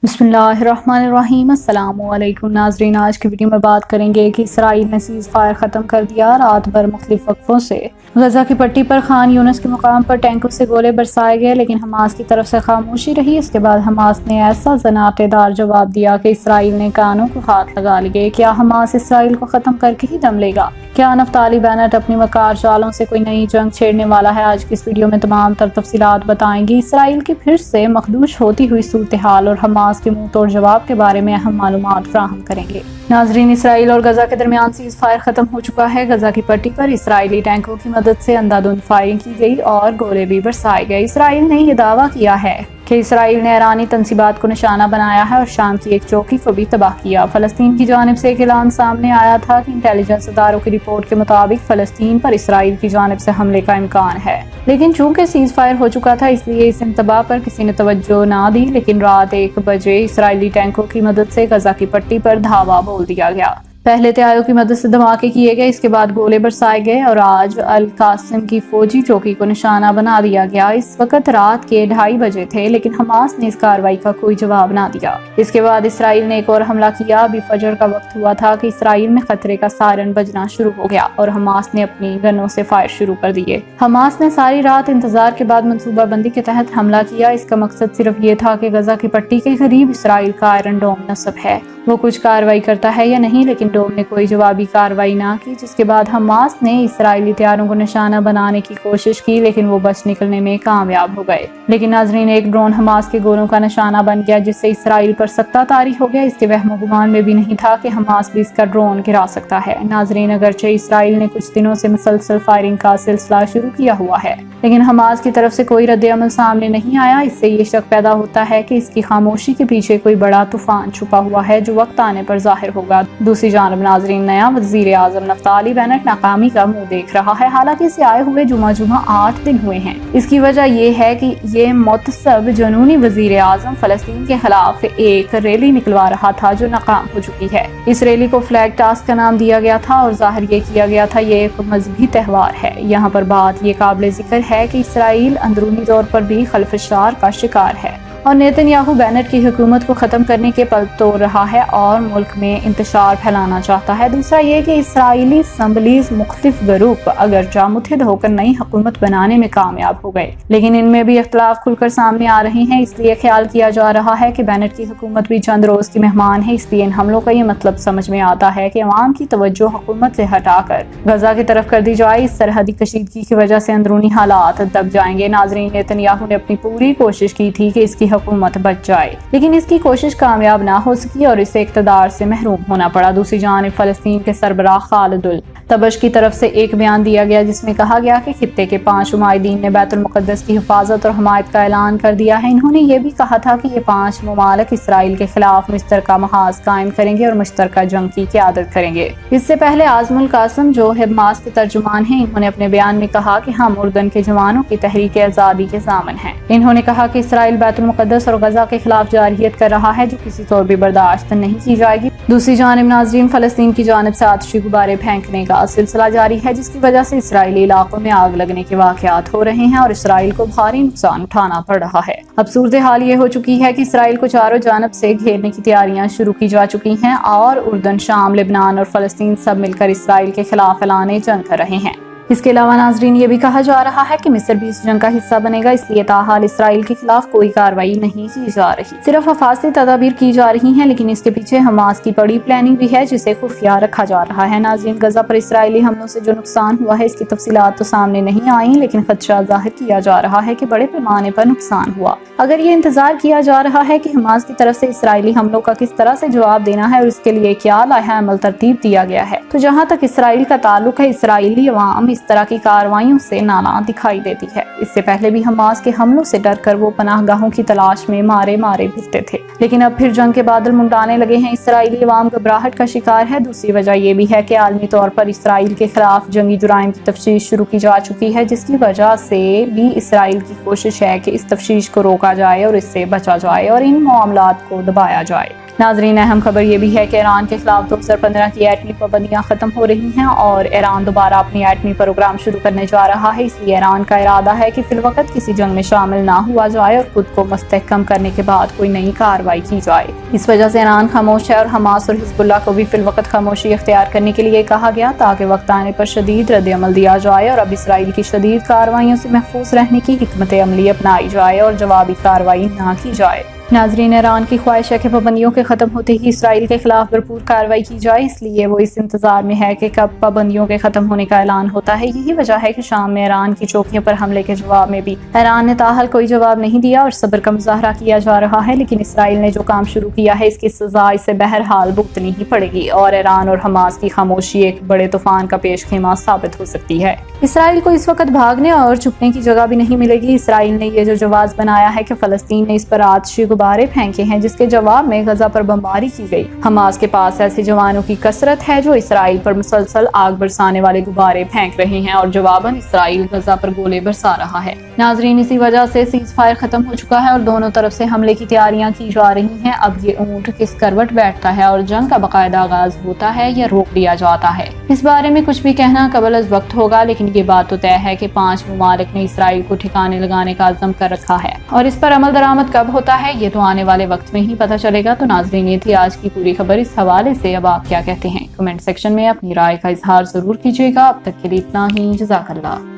बिस्मिल्लाहिर्रहमानिर्रहीम। अस्सलाम वालेकुम नाज़रीन, आज की वीडियो में बात करेंगे कि इसराइल ने सीज़ फायर ख़त्म कर दिया। रात भर मुख्तलिफ वक्फों से गजा की पट्टी पर खान यूनिस के मुकाम पर टैंकों से गोले बरसाए गए, लेकिन हमास की तरफ से खामोशी रही। इसके बाद हमास ने ऐसा ज़नातेदार जवाब दिया कि इसराइल ने कानों को हाथ लगा लिए। क्या हमास इसराइल को ख़त्म करके ही दम लेगा? क्या नफ्ताली बेनेट अपनी मकार चालों से कोई नई जंग छेड़ने वाला है? आज की इस वीडियो में तमाम तर तफसीलात बताएंगी। इसराइल की फिर से मखदूश होती हुई सूरत हाल और हमास के मुंह तोड़ जवाब के बारे में अहम मालूमात फराहम करेंगे। नाजरीन, इसराइल और गजा के दरमियान सीज फायर खत्म हो चुका है। गजा की पट्टी पर इसराइली टैंकों की मदद से अंधाधुंध फायरिंग की गई और गोले भी बरसाए गए। इसराइल ने यह दावा किया है कि इसराइल ने ईरानी तंसीबात को निशाना बनाया है और शाम की एक चौकी को भी तबाह किया। फलस्तीन की जानिब से एक ऐलान सामने आया था कि इंटेलिजेंस इदारों की रिपोर्ट के मुताबिक फलस्तीन पर इसराइल की जानिब से हमले का इम्कान है, लेकिन चूंकि सीज फायर हो चुका था इसलिए इस इंतबाह पर किसी ने तवज्जो ना दी। लेकिन रात 1 बजे इसराइली टैंकों की मदद से गजा की पट्टी पर धावा बोल दिया गया। पहले तैयारों की मदद से धमाके किए गए, इसके बाद गोले बरसाए गए और आज अल कासिम की फौजी चौकी को निशाना बना दिया गया। इस वक्त रात के 2:30 बजे थे, लेकिन हमास ने इस कार्रवाई का कोई जवाब ना दिया। इसके बाद इसराइल ने एक और हमला किया। अभी फजर का वक्त हुआ था कि इसराइल में खतरे का सायरन बजना शुरू हो गया और हमास ने अपनी गनों से फायर शुरू कर दिए। हमास ने सारी रात इंतजार के बाद मंसूबाबंदी के तहत हमला किया। इसका मकसद सिर्फ ये था कि गजा की पट्टी के करीब इसराइल का आयरन डोम नस्ब है, वो कुछ कार्रवाई करता है या नहीं, लेकिन डोम ने कोई जवाबी कार्रवाई ना की। जिसके बाद हमास ने इसराइली तैयारों को निशाना बनाने की कोशिश की, लेकिन वो बच निकलने में कामयाब हो गए। लेकिन नाजरीन, एक ड्रोन हमास के गोलों का निशाना बन गया, जिससे इसराइल पर सख्ता तारी हो गया। इसके वहमो गुमान में भी नहीं था कि हमास भी इसका ड्रोन गिरा सकता है। नाजरीन, अगरचे इसराइल ने कुछ दिनों से मुसलसल फायरिंग का सिलसिला शुरू किया हुआ है, लेकिन हमास की तरफ से कोई रद्द अमल सामने नहीं आया। इससे ये शक पैदा होता है कि इसकी खामोशी के पीछे कोई बड़ा तूफान छुपा हुआ है जो वक्त आने पर जाहिर होगा। दूसरी जानब नाजरीन, नया वजीर आजम नफ्ताली बेनेट नाकामी का मुंह देख रहा है। हालांकि इसे आए हुए जुमा 8 दिन हुए हैं। इसकी वजह यह है कि ये मुतसब जनूनी वजीर आजम फलस्तीन के खिलाफ एक रैली निकलवा रहा था जो नाकाम हो चुकी है। इस रैली को फ्लैग टास्क का नाम दिया गया था और जाहिर ये किया गया था ये एक मजहबी त्यौहार है। यहाँ पर बात ये काबिल जिक्र है कि इसराइल अंदरूनी तौर पर भी खलफशार का शिकार है और नेतन्याहू बेनेट की हुकूमत को ख़त्म करने के पल तोड़ रहा है और मुल्क में इंतशार फैलाना चाहता है। दूसरा ये कि इसराइली असम्बलीज मुख्तलिफ ग्रुप अगरचा मुत्तहिद होकर नई हुकूमत बनाने में कामयाब हो गए, लेकिन इनमें भी इख्तलाफ खुलकर सामने आ रहे हैं। इसलिए ख्याल किया जा रहा है कि बेनेट की हुकूमत भी चंद रोज की मेहमान है। इसलिए इन हमलों का ये मतलब समझ में आता है कि अवाम की तवज्जो हुकूमत से हटाकर गजा की तरफ कर दी जाए। इस सरहदी कशीदगी की वजह से अंदरूनी हालात दब जाएंगे। नाजरीन, नेतन्याहू ने अपनी पूरी कोशिश की थी कि इसकी हुकूमत बच जाए, लेकिन इसकी कोशिश कामयाब ना हो सकी और इसे इक़्तिदार से महरूम होना पड़ा। दूसरी जानिब फलस्तीन के सरबराह खालिदुल तबश की तरफ से एक बयान दिया गया जिसमें कहा गया कि खित्ते के 5 नुमाइंदीन ने बैतुल मुक़द्दस की हिफाजत और हमायत का ऐलान कर दिया है। इन्होंने ये भी कहा था कि ये 5 ममालिक इसराइल के खिलाफ मुश्तरका महाज कायम करेंगे और मुश्तरका जंग की क़यादत करेंगे। इससे पहले आज़मुल कासिम जो हमास के तर्जुमान हैं, इन्होंने अपने बयान में कहा कि हम उर्दन के जवानों की तहरीक आज़ादी के ज़ामन हैं। इन्होंने कहा कि इसराइल बैतुल मुक़द्दस और गजा के खिलाफ जारहियत कर रहा है जो किसी तौर भी बर्दाश्त नहीं की जाएगी। दूसरी जानिब नाजरीन, फलस्तीन की जानिब से आतिशी गुब्बारे फेंकने का सिलसिला जारी है, जिसकी वजह से इसराइली इलाकों में आग लगने के वाक़यात हो रहे हैं और इसराइल को भारी नुकसान उठाना पड़ रहा है। अब सूरत हाल ये हो चुकी है कि इसराइल को चारों जानब से घेरने की तैयारियां शुरू की जा चुकी हैं और उर्दन, शाम, लेबनान और फलस्तीन सब मिलकर इसराइल के खिलाफ ऐलान जंग कर रहे हैं। इसके अलावा नाजरीन, ये भी कहा जा रहा है कि मिस्र भी इस जंग का हिस्सा बनेगा। इसलिए ताहाल इसराइल के खिलाफ कोई कार्रवाई नहीं की जा रही, सिर्फ हफाजती तदाबीर की जा रही हैं, लेकिन इसके पीछे हमास की बड़ी प्लानिंग भी है जिसे खुफिया रखा जा रहा है। नाजरीन, गजा पर इसराइली हमलों से जो नुकसान हुआ है इसकी तफसीलात तो सामने नहीं आई, लेकिन खदशा जाहिर किया जा रहा है कि बड़े पैमाने पर नुकसान हुआ। अगर ये इंतजार किया जा रहा है कि हमास की तरफ से इसराइली हमलों का किस तरह से जवाब देना है और इसके लिए क्या लाहा अमल तरतीब दिया गया है, तो जहाँ तक इसराइल का ताल्लुक है, इसराइली अवाम इस तरह की कार्रवाइयों से नाना दिखाई देती है। इससे पहले भी हमास के हमलों से डर कर वो पनाहगाहों की तलाश में मारे मारे फिरते थे, लेकिन अब फिर जंग के बादल मुंडाने लगे हैं। इसराइली अवाम घबराहट का शिकार है। दूसरी वजह यह भी है कि आलमी तौर पर इसराइल के खिलाफ जंगी जुराइम की तफ्तीश शुरू की जा चुकी है, जिसकी वजह से भी इसराइल की कोशिश है कि इस तफ्तीश को रोका जाए और इससे बचा जाए और इन मामलात को दबाया जाए। ناظرین اہم خبر یہ بھی ہے کہ ایران کے خلاف 2015 کی ایٹمی پابندیاں ختم ہو رہی ہیں اور ایران دوبارہ اپنی ایٹمی پروگرام شروع کرنے جا رہا ہے، اس لیے ایران کا ارادہ ہے کہ فی الوقت کسی جنگ میں شامل نہ ہوا جائے اور خود کو مستحکم کرنے کے بعد کوئی نئی کارروائی کی جائے۔ اس وجہ سے ایران خاموش ہے اور حماس اور حزب اللہ کو بھی فی الوقت خاموشی اختیار کرنے کے لیے کہا گیا تاکہ وقت آنے پر شدید رد عمل دیا جائے اور اب اسرائیل کی شدید کارروائیوں سے محفوظ رہنے کی حکمت عملی اپنائی جائے اور جوابی کارروائی نہ کی جائے۔ ناظرین ایران کی خواہش ہے کہ پابندیوں کے ختم ہوتے ہی اسرائیل کے خلاف بھرپور کارروائی کی جائے، اس لیے وہ اس انتظار میں ہے کہ کب پابندیوں کے ختم ہونے کا اعلان ہوتا ہے۔ یہی وجہ ہے کہ شام میں ایران کی چوکیوں پر حملے کے جواب میں بھی ایران نے تاحال کوئی جواب نہیں دیا اور صبر کا مظاہرہ کیا جا رہا ہے، لیکن اسرائیل نے جو کام شروع کیا ہے اس کی سزا اسے بہرحال بھگتنی ہی پڑے گی اور ایران اور حماس کی خاموشی ایک بڑے طوفان کا پیش خیمہ ثابت ہو سکتی ہے۔ اسرائیل کو اس وقت بھاگنے اور چھپنے کی جگہ بھی نہیں ملے گی۔ اسرائیل نے یہ جو جواز بنایا ہے کہ فلسطین نے اس پر آتشی غبارے پھینکے ہیں جس کے جواب میں غزہ پر بمباری کی گئی۔ حماس کے پاس ایسے جوانوں کی کثرت ہے جو اسرائیل پر مسلسل آگ برسانے والے غبارے پھینک رہے ہیں اور جواباً اسرائیل غزہ پر گولے برسا رہا ہے۔ ناظرین اسی وجہ سے سیز فائر ختم ہو چکا ہے اور دونوں طرف سے حملے کی تیاریاں کی جا رہی ہیں۔ اب یہ اونٹ کس کروٹ بیٹھتا ہے اور جنگ کا باقاعدہ آغاز ہوتا ہے یا روک دیا جاتا ہے، اس بارے میں کچھ بھی کہنا قبل از وقت ہوگا، لیکن یہ بات تو طے ہے کہ 5 ممالک نے اسرائیل کو ٹھکانے لگانے کا عزم کر رکھا ہے اور اس پر عمل درآمد کب ہوتا ہے یہ تو آنے والے وقت میں ہی پتہ چلے گا۔ تو ناظرین یہ تھی آج کی پوری خبر، اس حوالے سے اب آپ کیا کہتے ہیں؟ کمنٹ سیکشن میں اپنی رائے کا اظہار ضرور کیجیے گا۔ اب تک کے لیے اتنا ہی، جزاک اللہ۔